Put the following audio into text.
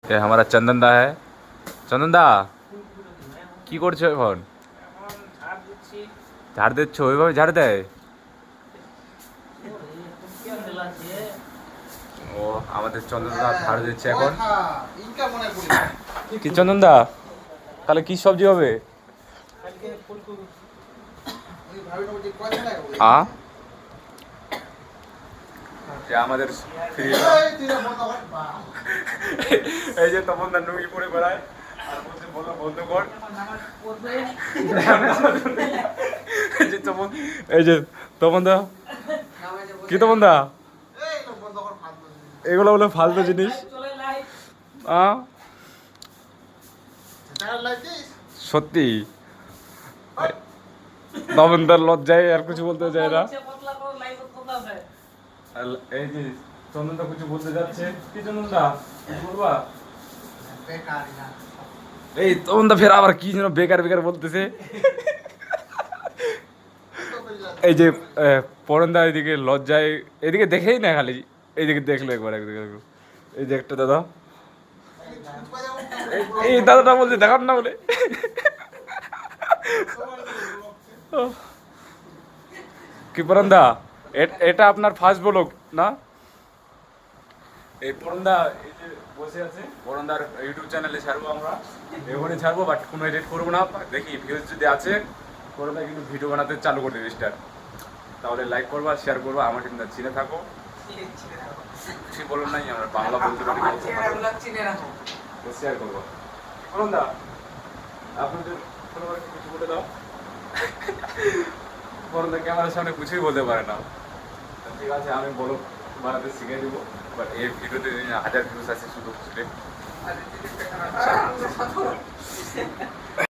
ये हमारा चंदन दा है। চন্দন দা কি করছো এখন? ঝাড় দিচ্ছ? ওইভাবে ঝাড় দেয়? ও আমাদের চন্দন দা ঝাড় দিচ্ছে এখন। কি চন্দন দা, তাহলে কি সবজি হবে? আমাদের এই যে তপন দা নুঙ্গি পরে বেড়ায় আর বলছে বলো বন্ধ কর। এই যে তপন দা, কি তপন দা, এগুলো বলে ফালতু জিনিস। সত্যি তপন দার লজ্জায় আর কিছু বলতে চায় না। এই যে চন্দন দা কিছু বলতে যাচ্ছে। কি চন্দন দা বলবা? এই তপন দা ফের আবার কি যেন বেকার বেকার বলতেছে। এই যে পরন দা এদিকে লজ্জায় এদিকে দেখেই না, খালি এইদিকে দেখলো একবার, একদিকে দেখলো। এই যে একটা দাদা, এই দাদাটা বলছে দেখান না বলে। কি পরন দা, এটা আপনার ফার্স্ট ব্লগ না? এই পরন দা এই যে বসে আছে, পরন দার ইউটিউব চ্যানেলে ছাড়বো আমরা, এখানে ছাড়বো, বাট কোনো এডিট করবো না। দেখি ভিউজ যদি আছে পরন দা কিন্তু ভিডিও বানাতে চালু করে দেবে স্টার্ট। তাহলে লাইক করবা, শেয়ার করবা, আমার কিন্তু চিনে থাকো। কিছু বলুন নাই, আমরা বাংলা বলতে পারি, শেয়ার করবো। পরন দা আপনাদের কিছু বলে দাও। পরন দা ক্যামেরার সামনে কিছুই বলতে পারে না। ঠিক আছে, আমি বলো বানাতে শিখে দেবো, বাট এই ভিডিওতে 1000 ভিউজ আছে শুধু।